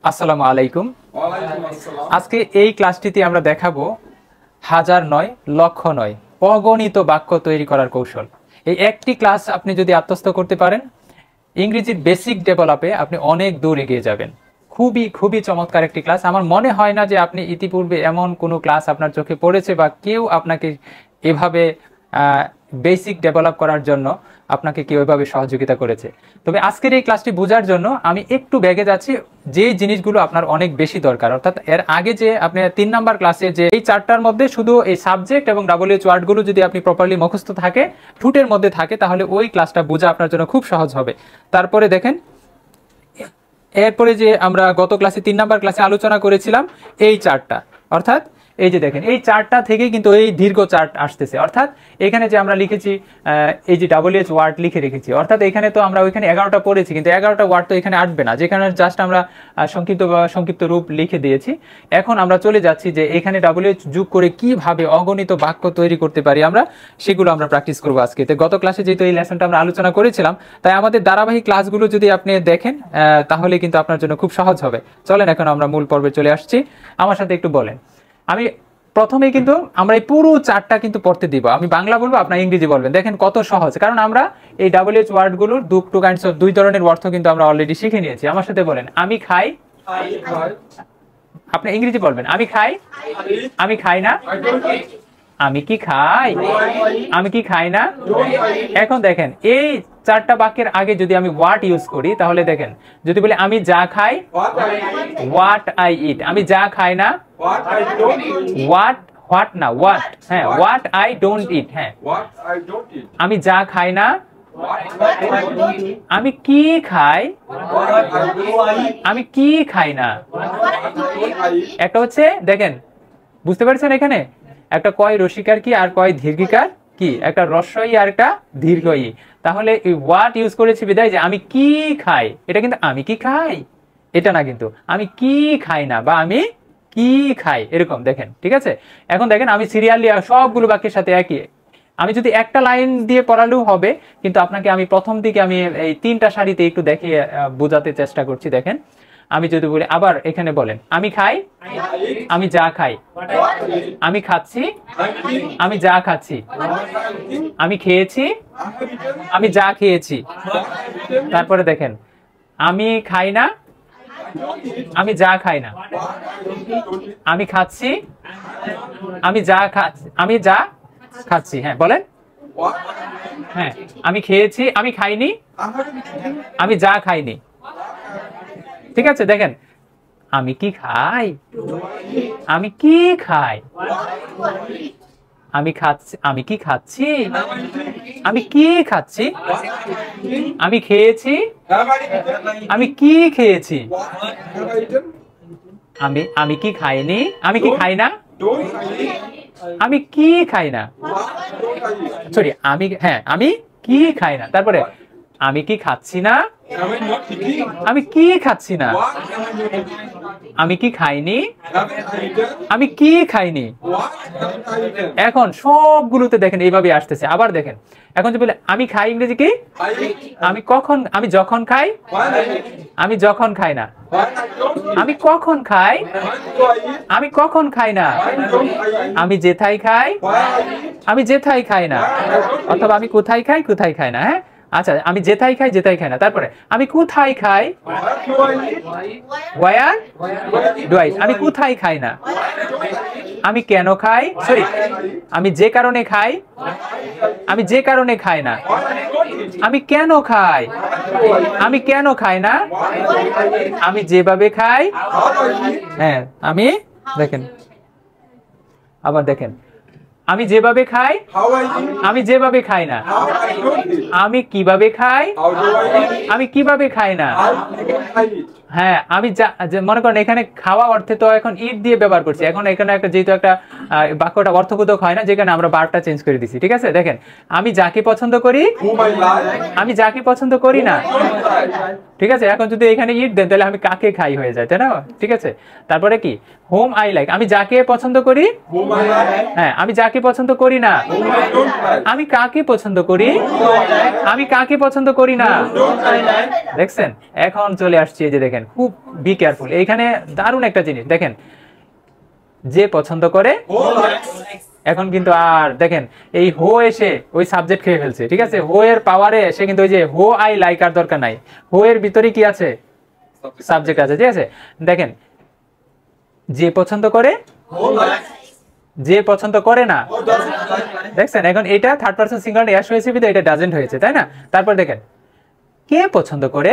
আসসালামু আলাইকুম। ওয়ালাইকুম আসসালাম। আজকে এই ক্লাসটিতে আমরা দেখাবো হাজার নয়, লক্ষ নয়, অগণিত বাক্য তৈরি করার কৌশল। এই একটি ক্লাস আপনি যদি আত্মস্থ করতে পারেন, ইংরেজির বেসিক ডেভেলপে আপনি অনেক দূর এগিয়ে যাবেন। খুবই খুবই চমৎকার একটি ক্লাস। আমার মনে হয় না যে আপনি ইতিপূর্বে এমন কোনো ক্লাস আপনার চোখে পড়েছে বা কেউ আপনাকে এভাবে বেসিক ডেভেলপ করার জন্য আপনাকে কেউ এভাবে সহযোগিতা করেছে। তবে আজকের এই ক্লাসটি বোঝার জন্য আমি একটু ব্যাগে যাচ্ছি যে জিনিসগুলো আপনার অনেক বেশি দরকার। অর্থাৎ এর আগে যে আপনি 3 নাম্বার ক্লাসে যে এই চারটার মধ্যে শুধু এই সাবজেক্ট এবং WH ওয়ার্ডগুলো যদি আপনি প্রপারলি মুখস্থ থাকে, ঠুটের মধ্যে থাকে, তাহলে ওই ক্লাসটা বোঝা আপনার জন্য খুব সহজ হবে। তারপরে দেখেন, এরপরে যে আমরা গত ক্লাসে 3 নাম্বার ক্লাসে আলোচনা করেছিলাম এই চার্টটা, অর্থাৎ এই যে দেখেন এই চার্টটা থেকে কিন্তু এই দীর্ঘ চার্ট আসতেছে। অর্থাৎ এখানে যে আমরা লিখেছি এই যে WH ওয়ার্ড লিখে রেখেছি, অর্থাৎ এখানে তো আমরা ওইখানে 11টা পড়েছি, কিন্তু 11টা ওয়ার্ড তো এখানে আসবে না, যেখানে জাস্ট আমরা সংক্ষিপ্ত রূপ লিখে দিয়েছি। এখন আমরা চলে যাচ্ছি যে এখানে WH যোগ করে কিভাবে অগণিত বাক্য তৈরি করতে পারি আমরা, সেগুলো আমরা প্র্যাকটিস করবো আজকে। তো গত ক্লাসে যেহেতু এই লেসনটা আমরা আলোচনা করেছিলাম, তাই আমাদের ধারাবাহিক ক্লাসগুলো যদি আপনি দেখেন তাহলে কিন্তু আপনার জন্য খুব সহজ হবে। চলেন এখন আমরা মূল পর্বে চলে আসছি। আমার সাথে একটু বলেন। আমি প্রথমে কিন্তু আমরা এই পুরো চার্টটা কিন্তু পড়তে দিব, আমি বাংলা বলবো, আপনার ইংরেজি বলবেন। দেখেন কত সহজ, কারণ আমরা এই WH ওয়ার্ডগুলোর দুই ধরনের অর্থ কিন্তু আমরা অলরেডি শিখে নিয়েছি। আমার সাথে বলেন, আমি খাই। আপনি ইংরেজি বলবেন, আমি খাই। আমি খাই না। আমি কি খাই। আমি কি খাই না। এখন দেখেন এই চারটা বাক্যের আগে যদি আমি হোয়াট ইউজ করি, তাহলে দেখেন যদি বলি আমি যা খাই, হোয়াট আই ইট। আমি যা খাই না, হোয়াট না, হোয়াট। হ্যাঁ, হোয়াট আই ডোন্ট ইট। হ্যাঁ, আমি যা খাই না। আমি কি খাই। আমি কি খাই না। একটা হচ্ছে দেখেন, বুঝতে পারছেন এখানে একটা কয় রসিকার কি আর কয় দীর্ঘিকার কি, একটা রস্বই আর একটা দীর্ঘই। তাহলে এই হোয়াট ইউজ করেছি বিদায় যে আমি কি খাই, এটা কিন্তু আমি কি খাই এটা না, কিন্তু আমি কি খাই না বা আমি কি খাই এরকম। দেখেন, ঠিক আছে। এখন দেখেন আমি সিরিয়ালি সবগুলো বাক্যের সাথে একই, আমি যদি একটা লাইন দিয়ে পড়ালেও হবে, কিন্তু আপনাকে আমি প্রথম দিকে আমি এই 3টা সারিতে একটু দেখিয়ে বোঝাতে চেষ্টা করছি। দেখেন, আমি যদি বলি, আবার এখানে বলেন, আমি খাই। আমি যা খাই। আমি খাচ্ছি। আমি যা খাচ্ছি। আমি খেয়েছি। আমি যা খেয়েছি। তারপরে দেখেন, আমি খাই না। আমি যা খাই না। আমি খাচ্ছি। আমি যা খাচ্ছি। হ্যাঁ বলেন। হ্যাঁ, আমি খেয়েছি। আমি খাইনি। আমি যা খাইনি। ঠিক আছে। দেখেন, আমি কি খাই। আমি কি খাই। আমি খাচ্ছি। আমি কি খাচ্ছি। আমি কি খাচ্ছি। আমি খেয়েছি। আমি কি খেয়েছি। আমি কি খাইনি। আমি কি খাই না। আমি কি খাই না। সরি, আমি কি খাই না। তারপরে আমি কি খাচ্ছি না। আমি কি খাচ্ছি না। আমি কি খাইনি। আমি কি খাইনি। এখন সবগুলোতে দেখেন এইভাবে আসতেছে। আবার দেখেন, এখন যে বলে আমি খাই, ইংরেজি কি। আমি যখন খাই। আমি যখন খাই না। আমি কখন খাই। আমি কখন খাই না। আমি যেথায় খাই। আমি যেথায় খাই না। অথবা আমি কোথায় খাই, কোথায় খাই না। হ্যাঁ, আচ্ছা, আমি যেথায় খাই, যেথায় খাই না। তারপরে আমি কোথায় খাই। Where do I? আমি কোথায় খাই না। আমি কেন খাই। সরি, আমি যে কারণে খাই। আমি যে কারণে খাই না। আমি কেন খাই। আমি কেন খাই না। আমি যেভাবে খাই। হ্যাঁ, আমি দেখেন, আবার দেখেন, আমি যেভাবে খাই। আমি যেভাবে খাই না। আমি কিভাবে খাই। আমি কিভাবে খাই না। হ্যাঁ, আমি মনে করেন এখানে খাওয়া অর্থে তো এখন ইট দিয়ে ব্যবহার করছি। এখন এখানে একটা যেহেতু একটা বাক্যটা অর্থবোধক হয় না, যেখানে আমরা বারটা চেঞ্জ করে দিছি। ঠিক আছে। দেখেন, আমি যাকে পছন্দ করি। আমি যাকে পছন্দ করি না। ঠিক আছে, এখন যদি এখানে ইট দেন তাহলে আমি কাকে খাই হয়ে যায়, তাই না? ঠিক আছে, তারপরে কি হোম আই লাইক, আমি যাকে পছন্দ করি, হ্যাঁ আমি যাকে পছন্দ করি না, আমি কাকে পছন্দ করি, আমি কাকে পছন্দ করি না। দেখছেন, এখন চলে আসছি এই যে দেখেন, খুব বি কেয়ারফুল, এইখানে দারুণ একটা জিনিস দেখেন, যে পছন্দ করে, এখন কিন্তু আর দেখেন এই হো এসে ওই সাবজেক্ট খেয়ে ফেলছে, ঠিক আছে, হো এর পাওয়ারে এসে কিন্তু ওই যে হো আই লাইক আর দরকার নাই, হো এর ভিতরে কি আছে, সাবজেক্ট আছে, ঠিক আছে। দেখেন যে পছন্দ করে, যে পছন্দ করে না, দেখছেন এখন এটা থার্ড পারসন সিঙ্গুলার এস হয়েছে বিধায় এটা ডাজেন্ট হয়েছে, তাই না? তারপর দেখেন কে পছন্দ করে,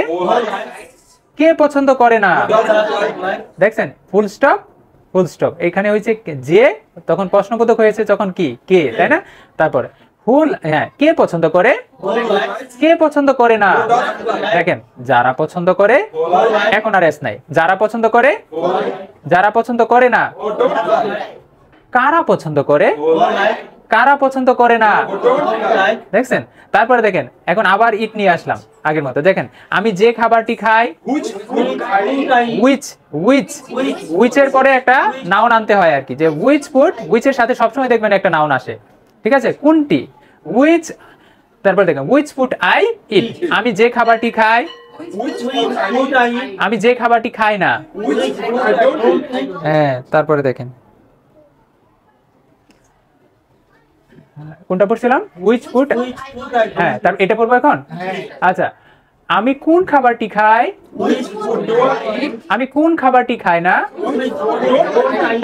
কে পছন্দ করে না, দেখছেন ফুল স্টপ, ফুল স্টপ, এখানে হয়েছে যে, তখন প্রশ্নবোধক হয়েছে যখন কি কে, তাই না? তারপরে ফুল, হ্যাঁ কে পছন্দ করে, কে পছন্দ করে না, দেখেন যারা পছন্দ করে, এখন আর এস নাই, যারা পছন্দ করে, যারা পছন্দ করে না, কারা পছন্দ করে, কারা পছন্দ করে না, দেখছেন? তারপরে দেখেন এখন আবার ইট নিয়ে আসলাম আগের মতো, দেখেন আমি যে খাবারটি খাই, উইচ, উইচ, উইচের পরে একটা নাউন আনতে হয় আর কি, যে উইচ ফুড, উইচের সাথে সবসময় দেখবেন একটা নাউন আসে, ঠিক আছে, কোনটি, উইচ, তারপর দেখেন উইচ ফুড আই ইট, আমি যে খাবারটি খাই, আমি যে খাবারটি খাই না, হ্যাঁ তারপরে দেখেন কোনটা পড়ছিলাম, উইচ ফুড, হ্যাঁ তারপর এটা পড়বো এখন, আচ্ছা আমি কোন খাবারটি খাই, আমি কোন খাবারটি খাই না,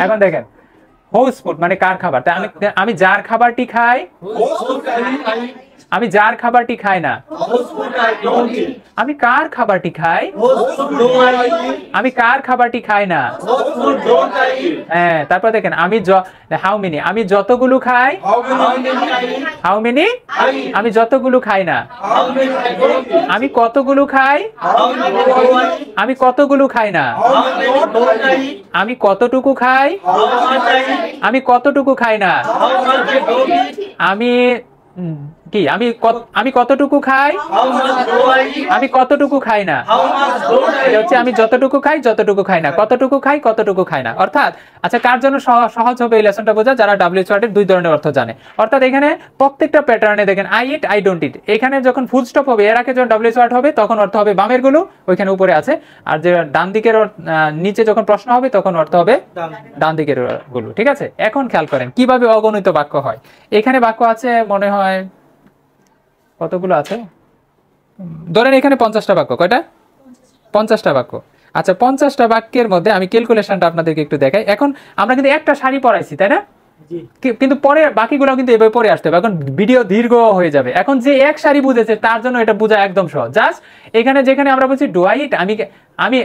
এখন দেখেন হোস ফুড মানে কার খাবার, তাই আমি যার খাবারটি খাই, আমি যার খাবারটি খাই না, আমি কার খাবারটি খাই, আমি কার খাবারটি খাই না, হ্যাঁ তারপর দেখেন আমি হাউ মেনি, আমি যতগুলো খাই, হাউ মেনি, আমি যতগুলো খাই না, আমি কতগুলো খাই, আমি কতগুলো খাই না, আমি কতটুকু খাই, আমি কতটুকু খাই না, আমি কি আমি কতটুকু খাই, আমি কতটুকু খাই না, এটা হচ্ছে আমি যতটুকু খাই, যতটুকু খাই না, কতটুকু খাই, কতটুকু খাই না। অর্থাৎ আচ্ছা কার জন্য সহজ হবে এই লেসনটা বোঝা, যারা ডাব্লিউএইচ ওয়ার্ডের দুই ধরনের অর্থ জানে। অর্থাৎ এখানে প্রত্যেকটা প্যাটার্নে দেখেন আই ইট, আই ডোন্ট ইট, এখানে যখন ফুল স্টপ হবে, এর আগে যখন ডাব্লিউএইচ ওয়ার্ড হবে তখন অর্থ হবে বামের গুলো, ওইখানে উপরে আছে, আর যে ডান দিকের নিচে যখন প্রশ্ন হবে তখন অর্থ হবে ডান দিকের গুলো, ঠিক আছে। এখন খেয়াল করেন কিভাবে অগণিত বাক্য হয়। এখানে বাক্য আছে মনে হয় কতগুলো আছে, ধরেন এখানে 50টা বাক্য, কয়টা, 50টা বাক্য। আচ্ছা 50টা বাক্যের মধ্যে আমি ক্যালকুলেশনটা আপনাদেরকে একটু দেখাই। এখন আমরা কিন্তু একটা সারি পড়াইছি, তাই না? কিন্তু পরে বাকিগুলো কিন্তু এভাবে পরে আসতে হবে, এখন ভিডিও দীর্ঘ হয়ে যাবে। এখন যে এক সারি বুঝেছে তার জন্য এটা বোঝা একদম সহজ। জাস্ট এখানে যেখানে আমরা বলছি ডু আই ইট, আমি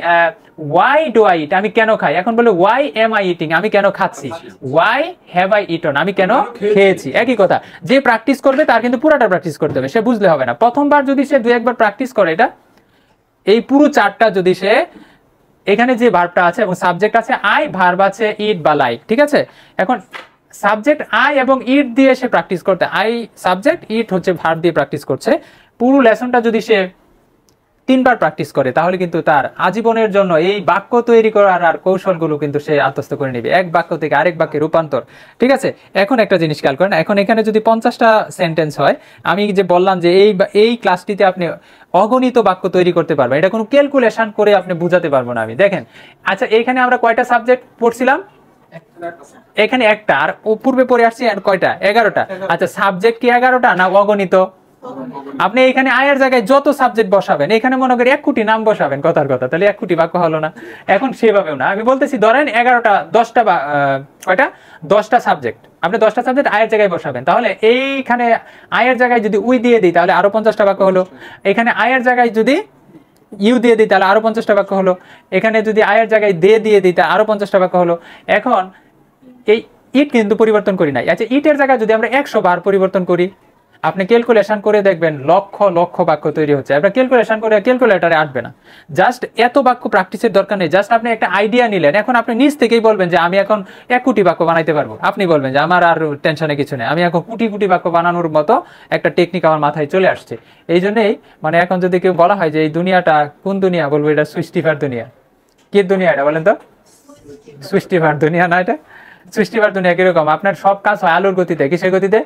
ওয়াই ডু আই ইট, আমি কেন খাই, এখন বলে ওয়াই এম আই ইটিং, আমি কেন খাচ্ছি, ওয়াই হ্যাভ আই ইটন, আমি কেন খেয়েছি। একই কথা, যে প্র্যাকটিস করবে তার কিন্তু পুরোটা প্র্যাকটিস করতে হবে, সে বুঝলে হবে না। প্রথমবার যদি সে দুই একবার প্র্যাকটিস করে এটা, এই পুরো চারটা যদি সে, এখানে যে ভার্বটা আছে এবং সাবজেক্ট আছে আই, ভার্ব আছে ইট বা লাইক, ঠিক আছে। এখন সাবজেক্ট আই এবং ইট দিয়ে সে প্র্যাকটিস করতে, আই সাবজেক্ট, ইট হচ্ছে ভার্ব দিয়ে প্র্যাকটিস করছে। পুরো লেসনটা যদি সে 3বার প্র্যাকটিস করে তাহলে কিন্তু তার আজীবনের জন্য এই বাক্য তৈরি করার আর কৌশলগুলো কিন্তু সে আত্মস্থ করে নেবে, এক বাক্য থেকে আরেক বাক্যে রূপান্তর, ঠিক আছে। এখন একটা জিনিস খেয়াল করেন, এখন এখানে যদি 50টা সেন্টেন্স হয়, আমি যে বললাম যে এই ক্লাসটিতে আপনি অগণিত বাক্য তৈরি করতে পারবেন, এটা কোনো ক্যালকুলেশন করে আপনি বুঝাতে পারবো না আমি। দেখেন আচ্ছা এখানে আমরা কয়টা সাবজেক্ট পড়ছিলাম, এখানে একটা, আর পূর্বে পড়ে আসছি কয়টা, 11টা। আচ্ছা সাবজেক্ট কি 11টা না অগণিত? আপনি এখানে আয়ের জায়গায় যত সাবজেক্ট বসাবেন, এখানে মনে করি 1 কোটি নাম বসাবেন, কথার কথা, তাহলে 1 কোটি বাক্য হলো না। এখন সেভাবেও না, আমি বলতেছি ধরেন 11টা, 10টা বা কয়টা, 10টা সাবজেক্ট, আপনি 10টা সাবজেক্ট আয়ের জায়গায় বসাবেন, তাহলে এইখানে আয়ের জায়গায় যদি উই দিয়ে দিই তাহলে আরো 50টা বাক্য হলো। এখানে আয়ের জায়গায় যদি ইউ দিয়ে দিই তাহলে আরো 50টা বাক্য হলো। এখানে যদি আয়ের জায়গায় দে দিয়ে দিই তাহলে আরো 50টা বাক্য হলো। এখন এই ইট কিন্তু পরিবর্তন করি নাই। আচ্ছা ইটের জায়গায় যদি আমরা 100 বার পরিবর্তন করি, আপনি ক্যালকুলেশন করে দেখবেন লক্ষ লক্ষ বাক্য তৈরি হচ্ছে। আপনার ক্যালকুলেশন করে ক্যালকুলেটরে আসবে না। জাস্ট এত বাক্য প্র্যাকটিসের দরকার নেই। জাস্ট আপনি একটা আইডিয়া নিলেন, এখন আপনি নিজ থেকেই বলবেন যে আমি এখন 1 কোটি বাক্য বানাইতে পারবো। আপনি বলবেন যে আমার আর টেনশনে কিছু নেই, আমি এখন কোটি কোটি বাক্য বানানোর মতো একটা টেকনিক আমার মাথায় চলে আসছে। এই জন্যই মানে এখন যদি কেউ বলা হয় যে এই দুনিয়াটা কোন দুনিয়া, বলবো এটা সৃষ্টিফার দুনিয়া। কি দুনিয়া এটা বলেন তো? সৃষ্টিফার দুনিয়া না এটা? সৃষ্টিফার দুনিয়া কিরকম? আপনার সব কাজ হয় আলোর গতিতে। কিসের গতিতে?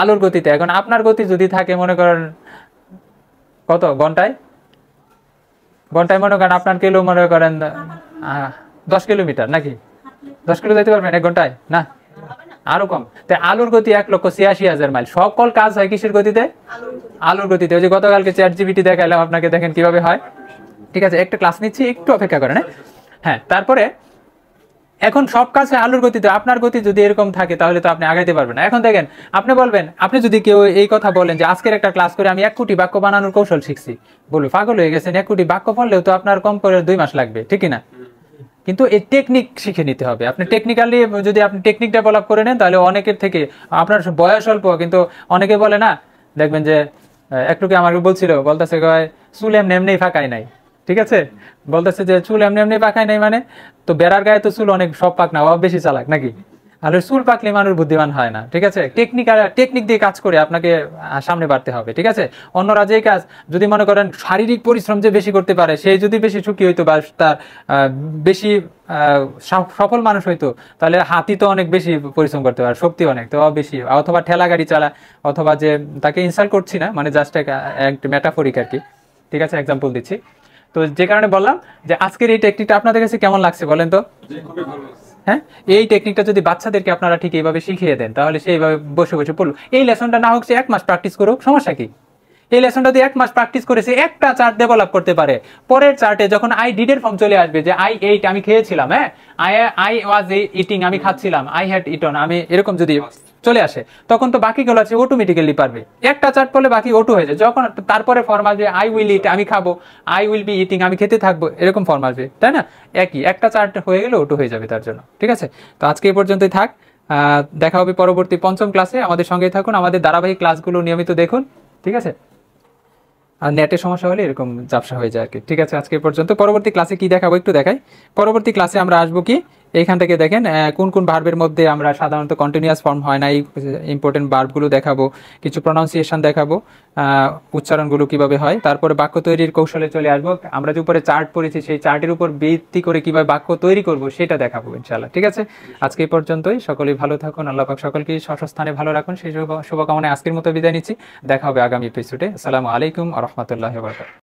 আলোর গতিতে। এখন আপনার গতি যদি থাকে মনে করেন কত ঘন্টায়, ঘন্টায় মনে করেন আপনার কিলো মনে করেন 10 কিলোমিটার, নাকি 10 কিলো যেতে পারবেন 1 ঘন্টায়? না, আরো কম। তাই আলোর গতি 1,86,000 মাইল। সকল কাজ হয় কিসের গতিতে? আলোর গতিতে। ওই যে গতকালকে চ্যাটজিপিটি দেখাইলাম আপনাকে, দেখেন কিভাবে হয়। ঠিক আছে, একটা ক্লাস নিচ্ছি, একটু অপেক্ষা করেন। হ্যাঁ, তারপরে এখন সব কাজ আলোর গতিতে। আপনার গতি যদি এরকম থাকে তাহলে তো আপনি আগাইতে পারবেন না। এখন দেখেন, আপনি বলবেন, আপনি যদি কেউ এই কথা বলেন যে আজকের একটা ক্লাস করে আমি 1 কোটি বাক্য বানানোর কৌশল শিখছি, বলবো পাগল হয়ে গেছেন, 1 কোটি বাক্য পড়লেও তো আপনার কম করে 2 মাস লাগবে, ঠিক না? কিন্তু এই টেকনিক শিখে নিতে হবে। আপনি টেকনিক্যালি যদি আপনি টেকনিক ডেভেলপ করে নেন তাহলে অনেকের থেকে, আপনার বয়স অল্প কিন্তু অনেকে বলে না, দেখবেন যে একটুকে আমাকে বলছিল, বলতেছে চুল এমনি এমনি ফাঁকায় নাই। ঠিক আছে, বলতেছে যে চুল এমনি এমনি পাকায় নাই, মানে তো বেড়ার গায়ে তো চুল অনেক সব পাক না, ও বেশি চালাক নাকি? আর চুল পাকলে মানুষ বুদ্ধিমান হয় না। ঠিক আছে, টেকনিক দিয়ে কাজ করে আপনাকে সামনে বাড়তে হবে। ঠিক আছে, অন্যরা যে কাজ যদি মনে করেন শারীরিক পরিশ্রম যে বেশি করতে পারে, সেই যদি বেশি সুখী হইতো বা তার বেশি সফল মানুষ হইতো, তাহলে হাতি তো অনেক বেশি পরিশ্রম করতে পারে, শক্তি অনেক তো বেশি, অথবা ঠেলা গাড়ি চালা, অথবা যে তাকে ইনসাল্ট করছি না, মানে জাস্ট একটা মেটাফরিক আর কি। ঠিক আছে, এক্সাম্পল দিচ্ছি। তো যে কারণে বললাম যে আজকের এই টেকনিকটা আপনাদের কাছে কেমন লাগছে বলেন তো? হ্যাঁ, এই টেকনিকটা যদি বাচ্চাদেরকে আপনারা ঠিক এইভাবে শিখিয়ে দেন তাহলে সেইভাবে বসে বসে পড়লো। এই লেসনটা না হোক সে 1 মাস প্র্যাকটিস করুক, সমস্যা কি? এই লেসনটা দিয়ে 1 মাস প্র্যাকটিস করেছে, একটা চার্ট ডেভেলপ করতে পারে। পরের চার্টে যখন আই ডিড এর ফর্ম চলে আসবে, যে আই এইট আমি খেয়েছিলাম, হ্যাঁ আই ওয়াজ ইটিং আমি খাচ্ছিলাম, আই হ্যাড ইটন আমি, এরকম যদি চলে আসে তখন তো বাকিগুলো আছে অটোমেটিক্যালি পারবে। একটা চার্ট পড়লে বাকি অটো হয়ে যায়। যখন তারপরে ফর্ম আসবে আই উইল ইট আমি খাবো, আই উইল বি ইটিং আমি খেতে থাকবো, এরকম ফর্ম আসবে, তাই না? একই, একটা চার্ট হয়ে গেলে অটো হয়ে যাবে তার জন্য। ঠিক আছে, তো আজকে এই পর্যন্তই থাক। দেখা হবে পরবর্তী 5ম ক্লাসে। আমাদের সঙ্গেই থাকুন, আমাদের ধারাবাহিক ক্লাসগুলো নিয়মিত দেখুন। ঠিক আছে, আর নেটের সমস্যা হলে এরকম ঝাপসা হয়ে যায় আর কি। ঠিক আছে, আজকে পর্যন্ত। পরবর্তী ক্লাসে কি দেখাবো একটু দেখাই। পরবর্তী ক্লাসে আমরা আসবো কি, এইখান থেকে দেখেন কোন কোন ভার্বের মধ্যে আমরা সাধারণত কন্টিনিউয়াস ফর্ম হয় না, এই ইম্পর্টেন্ট ভার্বগুলো দেখাবো, কিছু প্রনাউন্সিয়েশন দেখাবো, উচ্চারণগুলো কিভাবে হয়, তারপরে বাক্য তৈরির কৌশলে চলে আসবো। আমরা যে উপরে চার্ট পড়েছি সেই চার্টের উপর ভিত্তি করে কিভাবে বাক্য তৈরি করব সেটা দেখাবো ইনশাআল্লাহ। ঠিক আছে, আজকে এই পর্যন্তই। সকলেই ভালো থাকুন, আল্লাহ পাক সকলকে স্বস্থানে ভালো রাখুন, সেই শুভকামনায় আজকের মতো বিদায় নিচ্ছি। দেখা হবে আগামী এপিসোডে। আসসালামু আলাইকুম ওয়া রাহমাতুল্লাহি ওয়া বারাকাতুহু।